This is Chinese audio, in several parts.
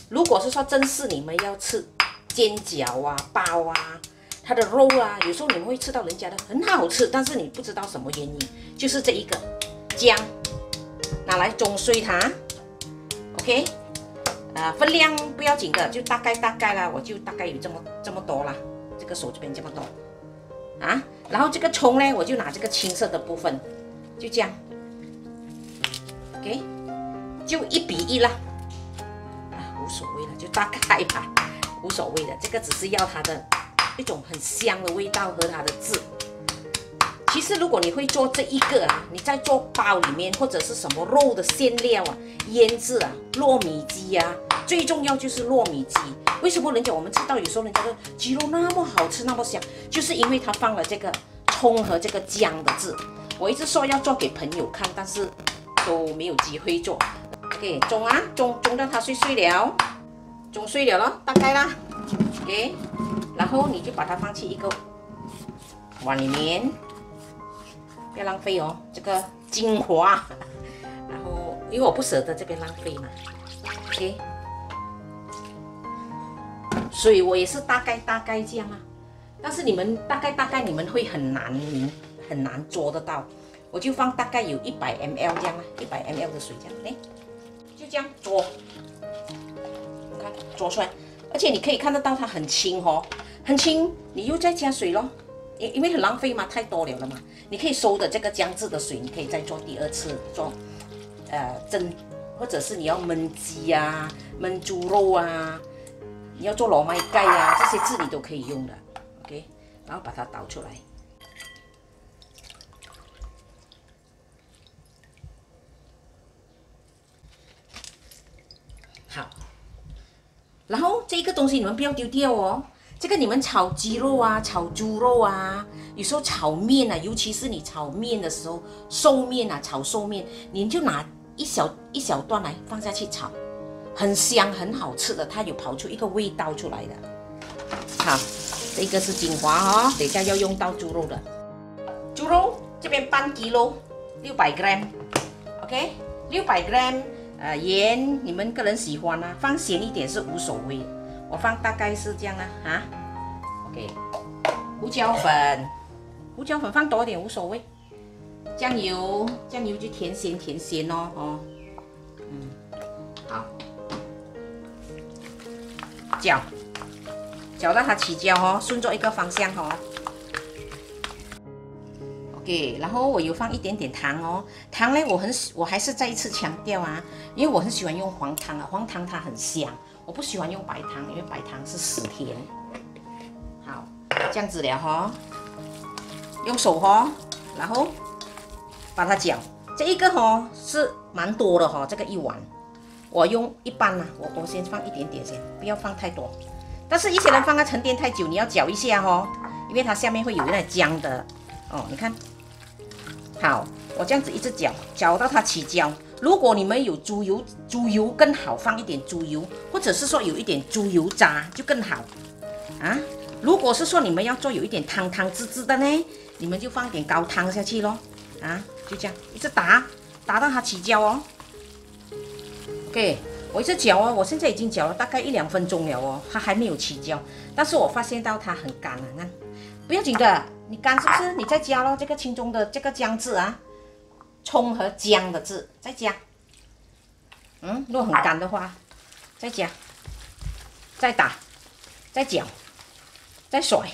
如果是说正式你们要吃煎饺啊、包啊，它的肉啊，有时候你们会吃到人家的很好吃，但是你不知道什么原因，就是这一个姜拿来中碎它 ，OK， 分量不要紧的，就大概啦，我就大概有这么多啦，这个手这边这么多啊，然后这个葱呢，我就拿这个青色的部分，就这样 ，OK， 就1:1啦，无所谓了，就大概吧，无所谓的，这个只是要它的一种很香的味道和它的汁。其实如果你会做这一个啊，你在做包里面或者是什么肉的馅料啊、腌制啊、糯米鸡啊，最重要就是糯米鸡。为什么人家我们知道有时候人家说鸡肉那么好吃那么香，就是因为它放了这个葱和这个姜的汁。我一直说要做给朋友看，但是都没有机会做。OK， 中到它碎了，中碎了咯，大概啦。OK， 然后你就把它放进一个碗里面。不要浪费哦，这个精华。然后，因为我不舍得这边浪费嘛 ，OK。水我也是大概这样啊，但是你们大概你们会很难做得到，我就放大概有100 ml 这样啊，100 ml 的水这样，哎，就这样做，你看做出来，而且你可以看得到它很轻哦，很轻，你又再加水咯。因为很浪费嘛，太多了嘛。你可以收的这个姜汁的水，你可以再做第2次做，蒸，或者是你要焖鸡啊、焖猪肉啊，你要做糯米盖啊，这些汁你都可以用的。OK， 然后把它倒出来。好，然后这个东西你们不要丢掉哦。这个你们炒鸡肉啊，炒猪肉啊，有时候炒面啊，尤其是你炒面的时候，寿面啊，炒寿面，你就拿一小段来放下去炒，很香，很好吃的，它有跑出一个味道出来的。好，这个是精华哦，等一下要用到猪肉的。猪肉这边半 kg 600 gram，OK， 600 gram， 盐你们个人喜欢啊，放咸一点是无所谓。我放大概是这样啊，OK， 胡椒粉放多一点无所谓，酱油就甜咸哦，好，搅到它起焦哦，顺着一个方向哦 ，OK， 然后我有放一点点糖哦，糖呢我还是再一次强调啊，因为我很喜欢用黄糖啊，黄糖它很香。我不喜欢用白糖，因为白糖是死甜。好，这样子了哈，用手哈，然后把它搅。这一个哈是蛮多的哈，这个1碗，我用一半啦，我先放一点点先，不要放太多。但是一些人放它沉淀太久，你要搅一下哈，因为它下面会有点浆的哦。你看，好，我这样子一直搅到它起焦。如果你们有猪油更好，放一点猪油，或者是说有一点猪油渣就更好啊。如果是说你们要做有一点汤汁的呢，你们就放一点高汤下去咯啊，就这样一直打到它起焦哦。OK， 我一直搅哦，我现在已经搅了大概1-2分钟了哦，它还没有起焦，但是我发现到它很干了，看，不要紧的，你干是不是？你再加咯这个清中的这个姜汁啊。葱和姜的汁再加，如果很干的话，再加，再打，再搅，再甩，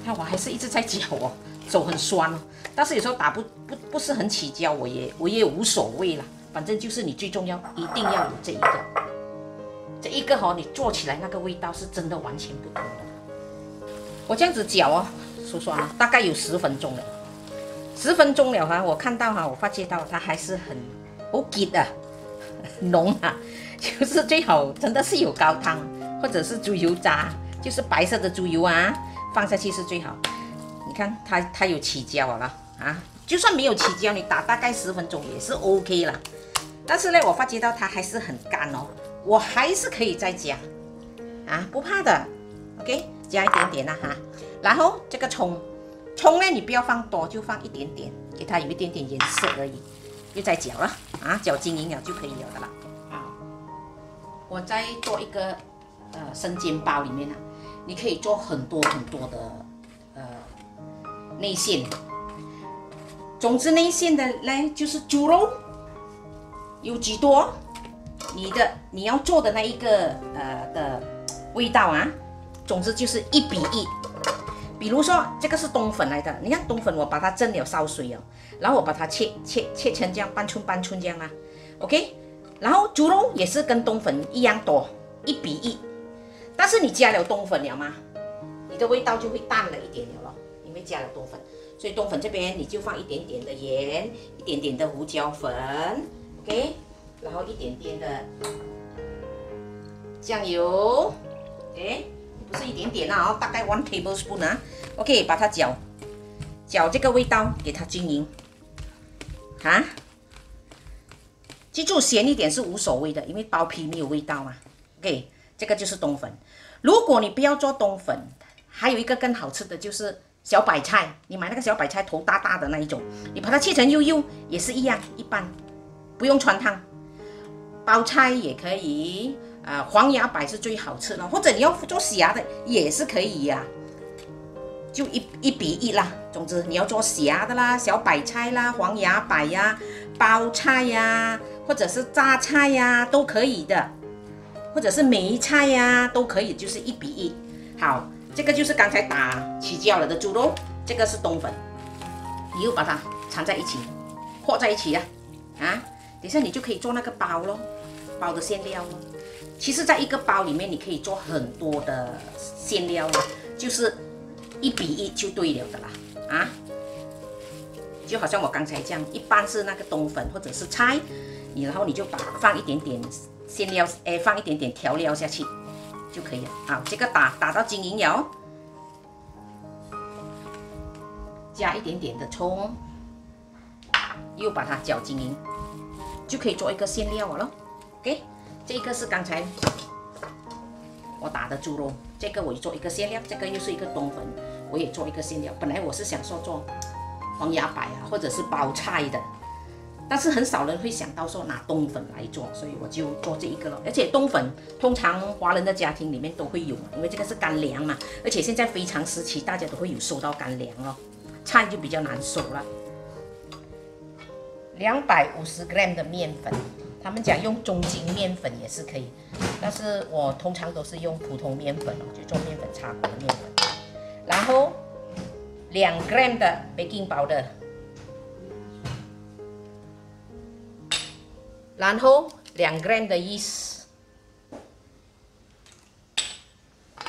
看我还是一直在搅哦，手很酸哦。但是有时候打不是很起焦，我也无所谓啦，反正就是你最重要一定要有这一个，这一个你做起来那个味道是真的完全不同的。我这样子搅哦。说算了，大概有10分钟了，10分钟了哈，我看到哈，我发觉到它还是很 OK 的，浓啊，就是最好真的是有高汤或者是猪油渣，就是白色的猪油啊，放下去是最好。你看它有起焦了啊，就算没有起焦，你打大概10分钟也是 OK 啦。但是呢，我发觉到它还是很干哦，我还是可以再加啊，不怕的 ，OK， 加一点点啦哈。然后这个葱呢，你不要放多，就放一点点，给它有一点点颜色而已。又在搅了啊，搅均匀了就可以了的了。好，我再做一个生煎包里面呢，你可以做很多很多的内馅。总之内馅的呢就是猪肉，有几多你要做的那一个的味道啊，总之就是1比1。比如说这个是冬粉来的，你看冬粉我把它蒸了烧水哦，然后我把它切成这样半寸这样啊 ，OK。然后猪肉也是跟冬粉一样多，1比1。但是你加了冬粉了吗？你的味道就会淡了一点了咯，因为加了冬粉，所以冬粉这边你就放一点点的盐，一点点的胡椒粉 ，OK， 然后一点点的酱油 ，OK。不是一点点啊，大概1 tablespoon 啊 ，OK， 把它搅这个味道，给它均匀啊。记住咸一点是无所谓的，因为包皮没有味道嘛。OK， 这个就是冬粉。如果你不要做冬粉，还有一个更好吃的就是小白菜，你买那个小白菜头大大的那一种，你把它切成幼幼也是一样，一般不用穿烫。包菜也可以。黄芽白是最好吃的，或者你要做虾的也是可以呀、就1比1啦。总之你要做虾的啦，小白菜啦，黄芽白呀，包菜呀，或者是榨菜呀，都可以的，或者是梅菜呀，都可以，就是1比1。好，这个就是刚才打起焦了的猪肉，这个是冬粉，你又把它掺在一起，和在一起啊，等一下你就可以做那个包咯，包的馅料咯。其实，在一个包里面，你可以做很多的馅料啦，就是1比1就对了的啦，啊，就好像我刚才这样，一般是那个冬粉或者是菜，然后你就放一点点馅料，放一点点调料下去就可以了。好，这个打到均匀了，加一点点的葱，又把它搅均匀，就可以做一个馅料了。OK。这个是刚才我打的猪肉，这个我做一个馅料，这个又是一个冬粉，我也做一个馅料。本来我是想说做黄芽白啊，或者是包菜的，但是很少人会想到说拿冬粉来做，所以我就做这一个了。而且冬粉通常华人的家庭里面都会有嘛，因为这个是干粮嘛，而且现在非常时期，大家都会有收到干粮哦，菜就比较难收了。250 gram 的面粉。他们讲用中筋面粉也是可以，但是我通常都是用普通面粉哦，就做面粉茶锅的面粉。然后2 gram 的 baking powder， 然后2 gram 的 yeast，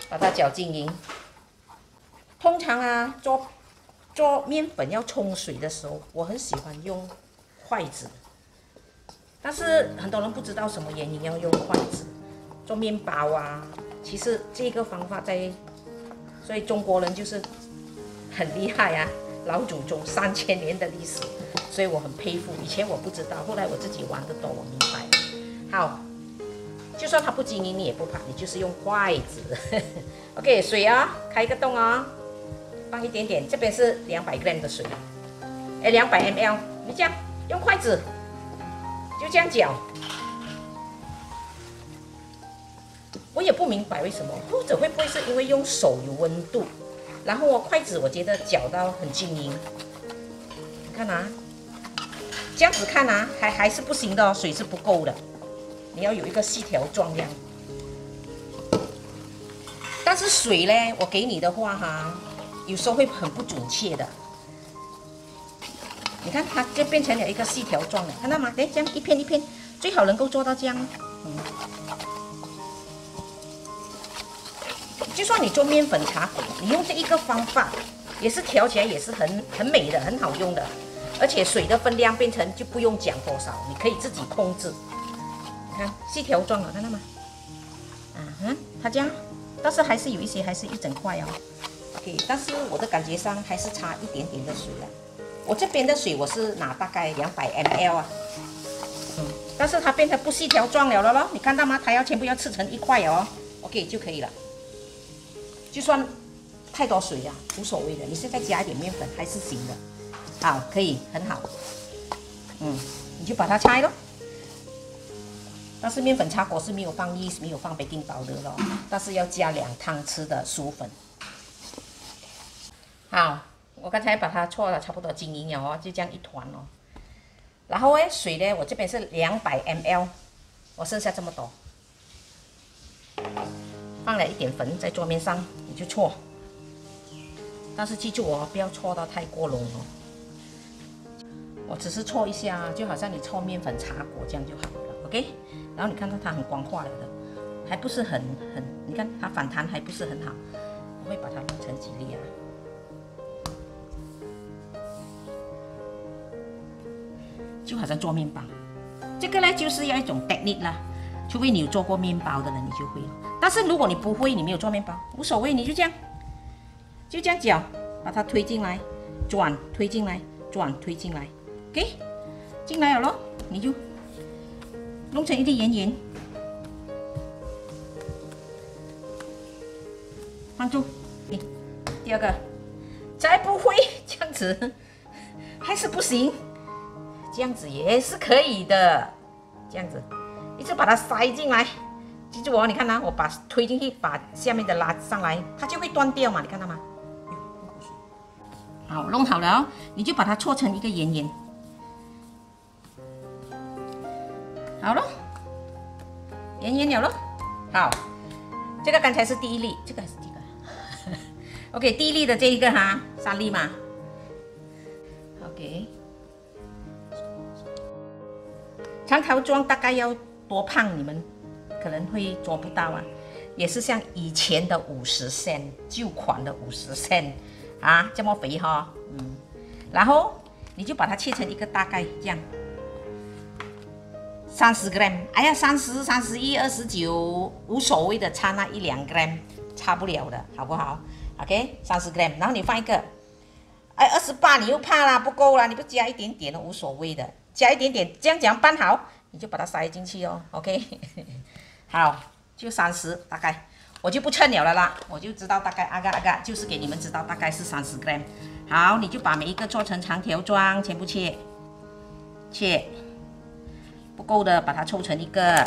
把它搅均匀。通常啊，做面粉要冲水的时候，我很喜欢用筷子。但是很多人不知道什么原因要用筷子做面包啊。其实这个方法所以中国人就是很厉害啊，老祖宗3000年的历史，所以我很佩服。以前我不知道，后来我自己玩得多，我明白了。好，就算它不均匀你也不怕，你就是用筷子。OK， 水啊，开一个洞啊，放一点点，这边是200 gram 的水，200 ml， 你这样用筷子。就这样搅，我也不明白为什么，或者会不会是因为用手有温度，然后筷子我觉得搅到很均匀。你看啊，这样子看啊，还是不行的哦，水是不够的，你要有一个细条状量。但是水呢，我给你的话哈，有时候会很不准确的。你看，它就变成了一个细条状了，看到吗？对，这样一片一片，最好能够做到这样。就算你做面粉茶粉，你用这一个方法，也是调起来也是很美的，很好用的。而且水的分量变成就不用讲多少，你可以自己控制。你看细条状了，看到吗？它这样，但是还是有一些还是一整块哦。OK， 但是我的感觉上还是差一点点的水了。我这边的水我是拿大概200 ml 啊，但是它变成不细条状了咯，你看到吗？它全部要吃成一块哦 ，OK 就可以了。就算太多水啊，无所谓的，你现在加一点面粉还是行的，好，可以很好。你就把它拆咯。但是面粉茶果是没有放yeast，没有放baking powder咯，但是要加2汤匙的薯粉。好，我刚才把它搓了差不多均匀了哦，就这样一团哦。然后呢，水呢，我这边是200 ml， 我剩下这么多，放了一点粉在桌面上，你就搓。但是记住哦，不要搓到太过浓哦。我只是搓一下，就好像你搓面粉茶果这样就好了 ，OK？ 然后你看到它很光滑了的，还不是很，你看它反弹还不是很好，我会把它弄成几粒啊。就好像做面包，这个呢就是要一种 technique 啦，除非你有做过面包的人，你就会了。但是如果你不会，你没有做面包，无所谓，你就这样搅，把它推进来，转，推进来，转，推进来 ，OK， 进来了咯，你就弄成一粒圆圆，放住。第二个，再不会这样子，还是不行。这样子也是可以的，这样子一直把它塞进来，记住哦，你看啊，我把推进去，把下面的拉上来，它就会断掉嘛，你看到吗？好，弄好了哦，你就把它搓成一个圆圆，好咯，圆圆了咯。好，这个刚才是第一粒，这个还是第一个？OK， 第一粒的这一个哈，3粒嘛。OK。长条状大概要多胖？你们可能会做不到啊，也是像以前的50 cent， 旧款的50 cent 啊，这么肥哈，然后你就把它切成一个大概这样30 gram， 哎呀30、31、29无所谓的，差那1-2 gram 差不了的，好不好 ？OK， 30 gram， 然后你放一个，哎28你又怕啦，不够啦，你不加一点点都无所谓的。加一点点，这样讲拌好，你就把它塞进去哦 ，OK， 好，就30大概，我就不称了啦，我就知道大概就是给你们知道大概是30 gram。好，你就把每一个做成长条状，全部切，不够的把它凑成一个。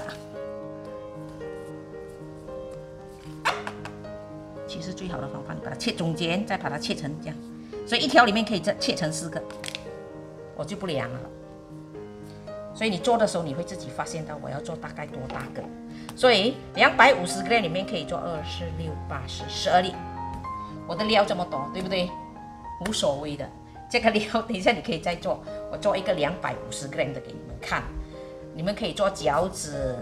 其实最好的方法，你把它切中间，再把它切成这样，所以一条里面可以切成4个，我就不量了。所以你做的时候，你会自己发现到我要做大概多大个。所以250 gram 里面可以做2、4、6、8、10、12粒。我的料这么多，对不对？无所谓的，这个料等一下你可以再做。我做一个250 gram 的给你们看，你们可以做饺子，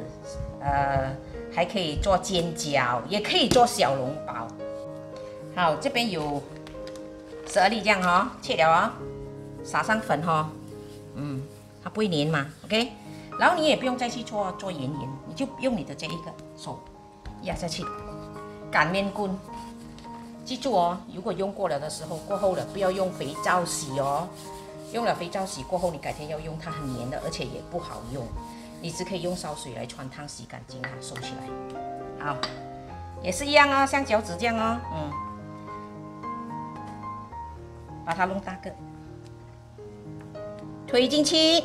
还可以做煎饺，也可以做小笼包。好，这边有12粒这样哦，切了哦，撒上粉哦，它不会粘嘛 ，OK， 然后你也不用再去做圆圆，你就用你的这一个手压下去，擀面棍。记住哦，如果用过了的时候，过后了不要用肥皂洗哦，用了肥皂洗过后，你改天要用它很黏的，而且也不好用，你只可以用烧水来穿烫洗干净它，收起来。好，也是一样哦，像饺子这样哦，把它弄大个。推进去，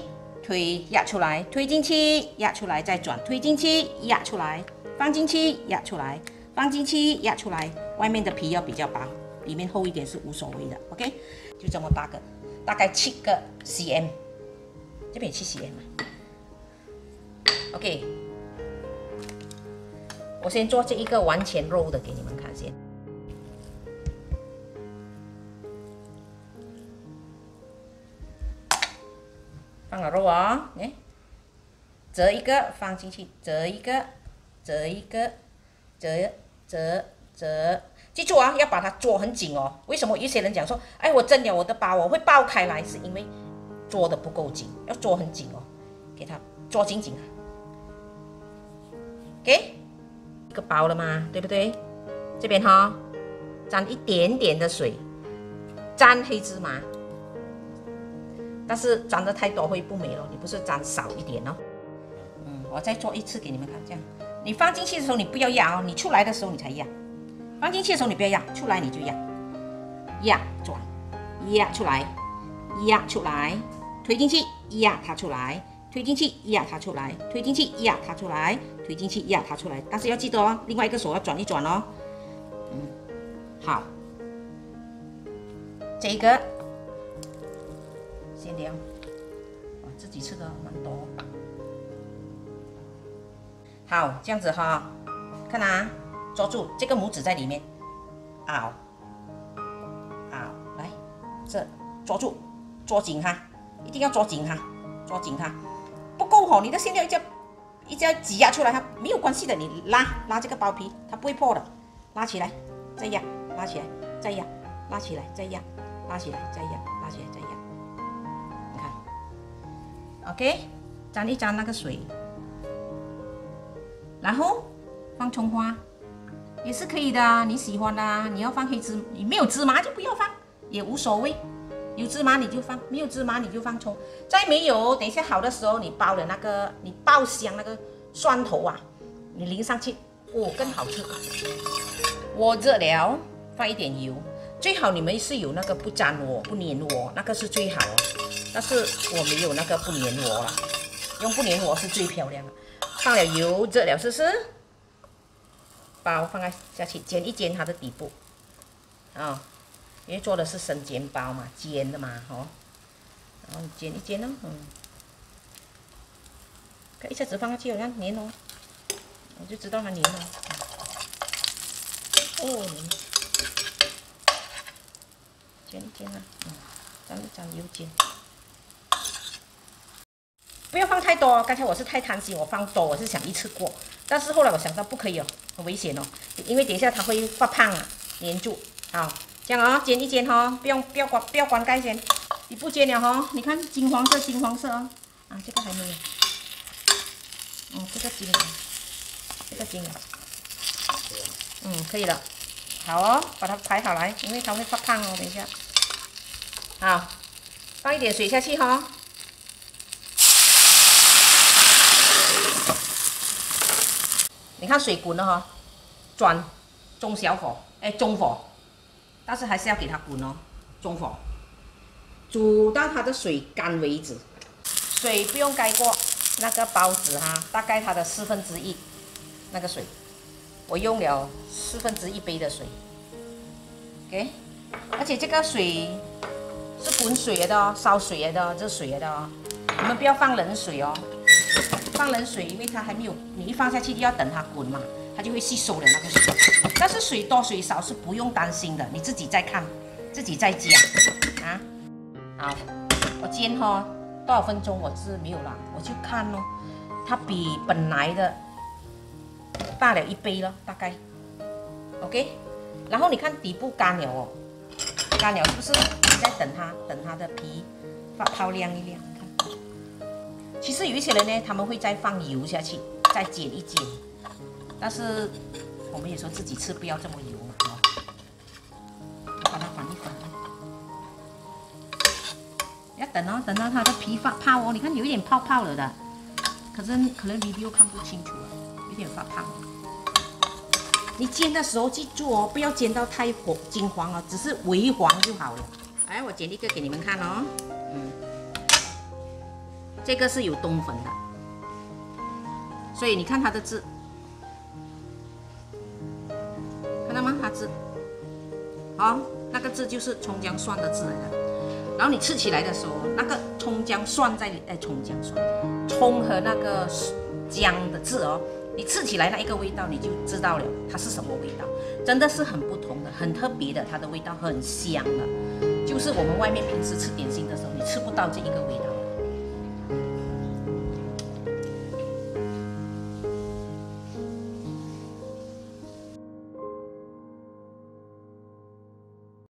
压出来，推进去，压出来，再转，推进去，压出来，放进去，压出来，放进去，压出来。外面的皮要比较薄，里面厚一点是无所谓的。OK， 就这么大个，大概7个 cm， 这边7 cm。OK， 我先做这一个完全肉的给你们看先。放了肉啊，折一个放进去，折一个，折一个，折，记住啊，要把它做很紧哦。为什么有些人讲说，哎，我蒸了我的包我会爆开来，是因为做的不够紧，要做很紧哦，给它做紧紧啊。OK， 一个包了嘛，对不对？这边哈，沾一点点的水，沾黑芝麻。但是沾的太多会不美了，你不是沾少一点哦。我再做一次给你们看，这样你放进去的时候你不要压哦，你出来的时候你才压。放进去的时候你不要压，出来你就压，压转，压出来，压出来，推进去，压它出来，推进去压它出来，推进去压它出来，推进去压它出来。但是要记得哦，另外一个手要转一转哦。好，这个先量，我自己吃的蛮多。好，这样子哈，看啊，抓住这个拇指在里面，凹，来，这抓住，抓紧它，一定要抓紧它，抓紧它。不够吼，你的馅料一直要挤压出来，它没有关系的，你拉这个包皮，它不会破的，拉起来，再压，拉起来，再压，拉起来，再压，拉起来，再压，拉起来，再压。你看 ，OK， 沾一沾那个水。然后放葱花也是可以的啊，你喜欢的啊。你要放黑芝，你没有芝麻就不要放，也无所谓。有芝麻你就放，没有芝麻你就放葱。再没有，等一下好的时候你包了那个，你爆香那个蒜头啊，你淋上去，哦，更好吃。锅热了，放一点油，最好你们是有那个不粘锅、不粘锅，那个是最好。但是我没有那个不粘锅了，用不粘锅是最漂亮的。放了油，热了试试，包放下去，煎一煎它的底部，啊、因为做的是生煎包嘛，煎的嘛，哦，然后煎一煎哦，一下子放下去好像黏哦，我就知道它黏了，哦，煎一煎啊，沾一沾油煎。不要放太多，刚才我是太贪心，我放多，我是想一次过，但是后来我想到不可以哦，很危险哦，因为等一下它会发胖啊，粘住。好，这样哦，煎一煎哦，不要关盖先，你不煎了哦，你看金黄色哦，啊，这个还没有，这个金了，可以了，好哦，把它排好来，因为它会发胖哦，等一下，好，放一点水下去哈。你看水滚了哈，转中小火，中火，但是还是要给它滚哦，中火，煮到它的水干为止，水不用盖过那个包子哈，大概它的1/4那个水，我用了1/4杯的水 ，OK， 而且这个水是滚水来的哦，烧水来的哦，这水来的哦，你们不要放冷水哦。放冷水，因为它还没有，你一放下去就要等它滚嘛，它就会吸收了那个水。但是水多水少是不用担心的，你自己再看，自己再加啊。好，我煎哈多少分钟我是没有啦，我就看哦，它比本来的大了1倍了，大概 OK。然后你看底部干了哦，干了是不是？你再等它的皮泡亮一亮。其实有一些人呢，他们会再放油下去，再煎一煎。但是我们有时候自己吃不要这么油嘛，把它翻一翻。要等哦，等到它的皮发泡哦，你看有一点泡泡了的，可能 video 看不清楚了，有点发泡。你煎的时候记住哦，不要煎到太金黄哦，只是微黄就好了。来，我煎一个给你们看哦，这个是有冬粉的，所以你看它的字，看到吗？它字，那个字就是葱姜蒜的字来的。然后你吃起来的时候，那个葱姜蒜葱和那个姜的字哦，你吃起来那一个味道，你就知道了它是什么味道，真的是很不同的，很特别的，它的味道很香的，就是我们外面平时吃点心的时候，你吃不到这一个味道。